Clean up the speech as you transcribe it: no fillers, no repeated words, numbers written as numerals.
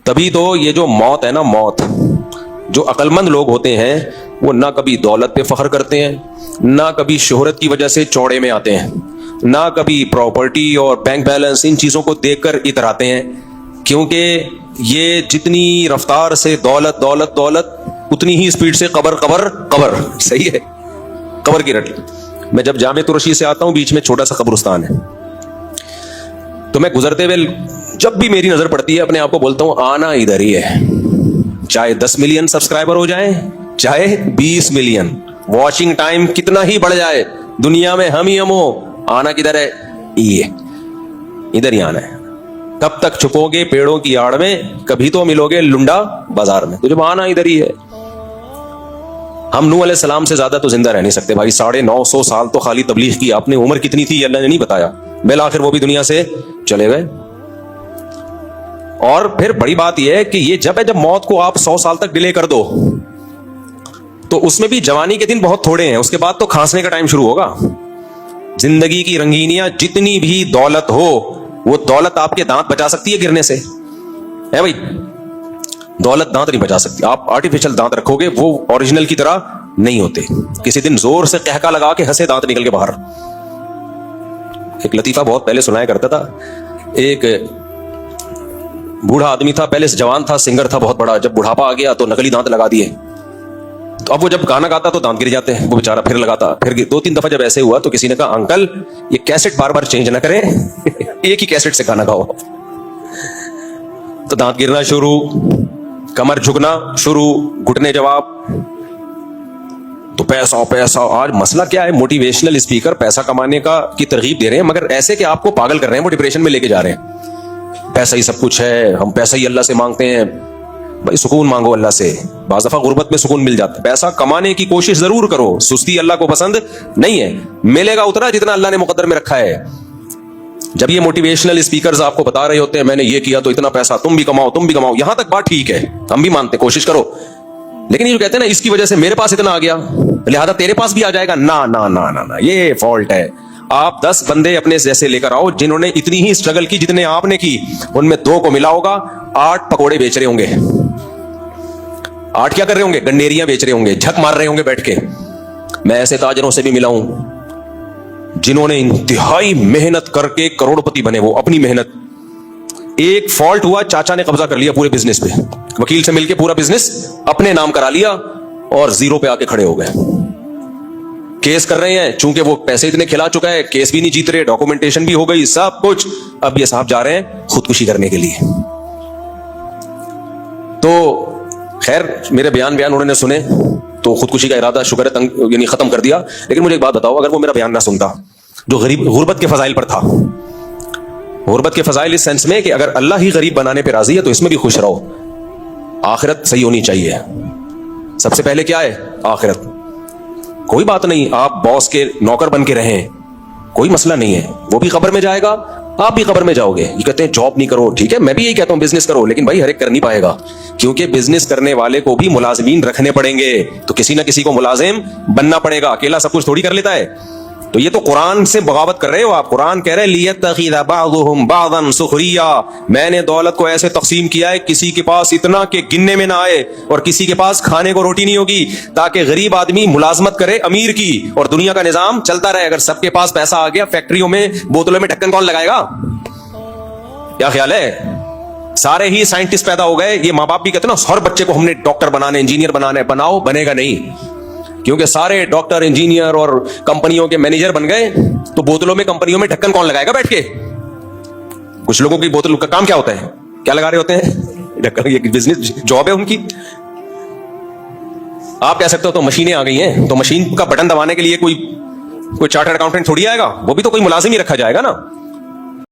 تبھی تو یہ جو موت ہے نا، موت، جو عقلمند لوگ ہوتے ہیں وہ نہ کبھی دولت پہ فخر کرتے ہیں، نہ کبھی شہرت کی وجہ سے چوڑے میں آتے ہیں، نہ کبھی پراپرٹی اور بینک بیلنس ان چیزوں کو دیکھ کر اتراتے ہیں، کیونکہ یہ جتنی رفتار سے دولت دولت دولت، اتنی ہی اسپیڈ سے قبر قبر قبر. صحیح ہے، قبر کی رٹ. میں جب جامع رشید سے آتا ہوں، بیچ میں چھوٹا سا قبرستان ہے، تو میں گزرتے ہوئے جب بھی میری نظر پڑتی ہے اپنے آپ کو بولتا ہوں آنا ادھر ہی ہے، چاہے 10 ملین سبسکرائبر ہو جائیں، چاہے 20 ملین، واچنگ ٹائم کتنا ہی بڑھ جائے، دنیا میں ہم ہی ہم ہو، آنا کدھر ہے؟ یہ ادھر ہی آنا ہے. کب تک چھپو گے پیڑوں کی آڑ میں؟ کبھی تو ملو گے لنڈا بازار میں. تو جب آنا ادھر ہی ہے. ہم نوح علیہ السلام سے زیادہ تو زندہ رہ نہیں سکتے بھائی. 950 سال تو خالی تبلیغ کی آپ نے. عمر کتنی تھی اللہ نے نہیں بتایا. بالآخر وہ بھی دنیا سے چلے گئے. اور پھر بڑی بات یہ ہے کہ یہ جب موت کو آپ 100 سال تک ڈیلے کر دو تو اس میں بھی جوانی کے دن بہت تھوڑے ہیں، اس کے بعد تو کھانسنے کا ٹائم شروع ہوگا. زندگی کی رنگینیاں، جتنی بھی دولت ہو، وہ دولت آپ کے دانت بچا سکتی ہے گرنے سے، ہے بھائی. دولت دانت نہیں بچا سکتی. آپ آرٹیفیشل دانت رکھو گے وہ اوریجنل کی طرح نہیں ہوتے. کسی دن زور سے قہقہ لگا کے ہنسے دانت نکل کے باہر. ایک لطیفہ بہت پہلے سنایا کرتا تھا. ایک بوڑھا آدمی تھا، پہلے سے جوان تھا، سنگر تھا بہت بڑا. جب بڑھاپا آ گیا تو نکلی دانت لگا دیے. تو اب وہ جب گانا گاتا تو دانت گر جاتے ہیں. وہ بیچارہ پھر لگاتا، پھر 2-3 دفعہ جب ایسے ہوا تو کسی نے کہا انکل یہ کیسٹ بار بار چینج نہ کریں، ایک ہی کیسٹ سے گانا گاؤ. تو دانت گرنا شروع، کمر جھکنا شروع، گھٹنے جواب. تو پیسہ پیسہ. آج مسئلہ کیا ہے؟ موٹیویشنل اسپیکر پیسہ کمانے کی ترغیب دے رہے ہیں، مگر ایسے کہ آپ کو پاگل کر رہے ہیں، وہ ڈپریشن میں لے کے جا رہے ہیں. پیسہ ہی سب کچھ ہے، ہم پیسہ ہی اللہ سے مانگتے ہیں. بھائی سکون مانگو اللہ سے. بعض دفعہ غربت میں سکون مل جاتا ہے. پیسہ کمانے کی کوشش ضرور کرو، سستی اللہ کو پسند نہیں ہے. ملے گا اتنا جتنا اللہ نے مقدر میں رکھا ہے. جب یہ موٹیویشنل اسپیکرز آپ کو بتا رہے ہوتے ہیں میں نے یہ کیا تو اتنا پیسہ، تم بھی کماؤ تم بھی کماؤ، یہاں تک بات ٹھیک ہے، ہم بھی مانتے کوشش کرو. لیکن یہ جو کہتے ہیں نا اس کی وجہ سے میرے پاس اتنا آ گیا لہذا تیرے پاس بھی آ جائے گا، نہ نہ نہ نہ، یہ فالٹ ہے. آپ 10 بندے اپنے جیسے لے کر آؤ جنہوں نے اتنی ہی اسٹرگل کی جتنے آپ نے کی. ان میں 2 کو ملا ہوگا 8 پکوڑے بیچ رہے ہوں گے. 8 کیا کر رہے ہوں گے؟ گنڈیریاں بیچ رہے ہوں گے، جھک مار رہے ہوں گے بیٹھ کے. میں ایسے تاجروں سے بھی ملا ہوں جنہوں نے انتہائی محنت کر کے کروڑ پتی بنے، وہ اپنی محنت. ایک فالٹ ہوا، چاچا نے قبضہ کر لیا پورے بزنس پہ، وکیل سے مل کے پورا بزنس اپنے نام کرا لیا اور 0 پہ آ کے کھڑے ہو گئے. کیس کر رہے ہیں، چونکہ وہ پیسے اتنے کھلا چکا ہے، کیس بھی نہیں جیت رہے، ڈاکومنٹیشن بھی ہو گئی، سب کچھ. اب یہ صاحب جا رہے ہیں خودکشی کرنے کے لیے. تو خیر میرے بیان انہوں نے سنے تو خودکشی کا ارادہ شکر ہے یعنی ختم کر دیا. لیکن مجھے ایک بات بتاؤ، اگر وہ میرا بیان نہ سنتا جو غربت کے فضائل پر تھا، غربت کے فضائل اس سینس میں کہ اگر اللہ ہی غریب بنانے پہ راضی ہے تو اس میں بھی خوش رہو. آخرت صحیح ہونی چاہیے. سب سے پہلے کیا ہے؟ آخرت. کوئی بات نہیں آپ باس کے نوکر بن کے رہیں، کوئی مسئلہ نہیں ہے، وہ بھی قبر میں جائے گا، آپ بھی قبر میں جاؤ گے. یہ کہتے ہیں جاب نہیں کرو، ٹھیک ہے میں بھی یہی کہتا ہوں بزنس کرو، لیکن بھائی ہر ایک کر نہیں پائے گا، کیونکہ بزنس کرنے والے کو بھی ملازمین رکھنے پڑیں گے. تو کسی نہ کسی کو ملازم بننا پڑے گا، اکیلا سب کچھ تھوڑی کر لیتا ہے. تو یہ تو قرآن سے بغاوت کر رہے ہو آپ. قرآن کہہ رہے لیتخذ بعضهم بعضا سخریا، میں نے دولت کو ایسے تقسیم کیا ہے کسی کے پاس اتنا کہ گننے میں نہ آئے اور کسی کے پاس کھانے کو روٹی نہیں ہوگی، تاکہ غریب آدمی ملازمت کرے امیر کی اور دنیا کا نظام چلتا رہے. اگر سب کے پاس پیسہ آ گیا، فیکٹریوں میں بوتلوں میں ڈھکن کون لگائے گا؟ کیا خیال ہے؟ سارے ہی سائنٹسٹ پیدا ہو گئے. یہ ماں باپ بھی کہتے ہیں نا ہر بچے کو ہم نے ڈاکٹر بنانا ہے، انجینئر بنانا ہے. بناؤ، بنے گا نہیں، کیونکہ سارے ڈاکٹر انجینئر اور کمپنیوں کے مینیجر بن گئے تو بوتلوں میں کمپنیوں میں ڈھکن کون لگائے گا بیٹھ کے؟ کچھ لوگوں کی بوتل کا کام کیا ہوتا ہے؟ کیا لگا رہے ہوتے ہیں؟ ڈھکن. یہ بزنس جاب ہے ان کی. آپ کہہ سکتے ہو تو مشینیں آ گئی ہیں، تو مشین کا بٹن دبانے کے لیے کوئی چارٹرڈ اکاؤنٹنٹ تھوڑی آئے گا، وہ بھی تو کوئی ملازم ہی رکھا جائے گا نا.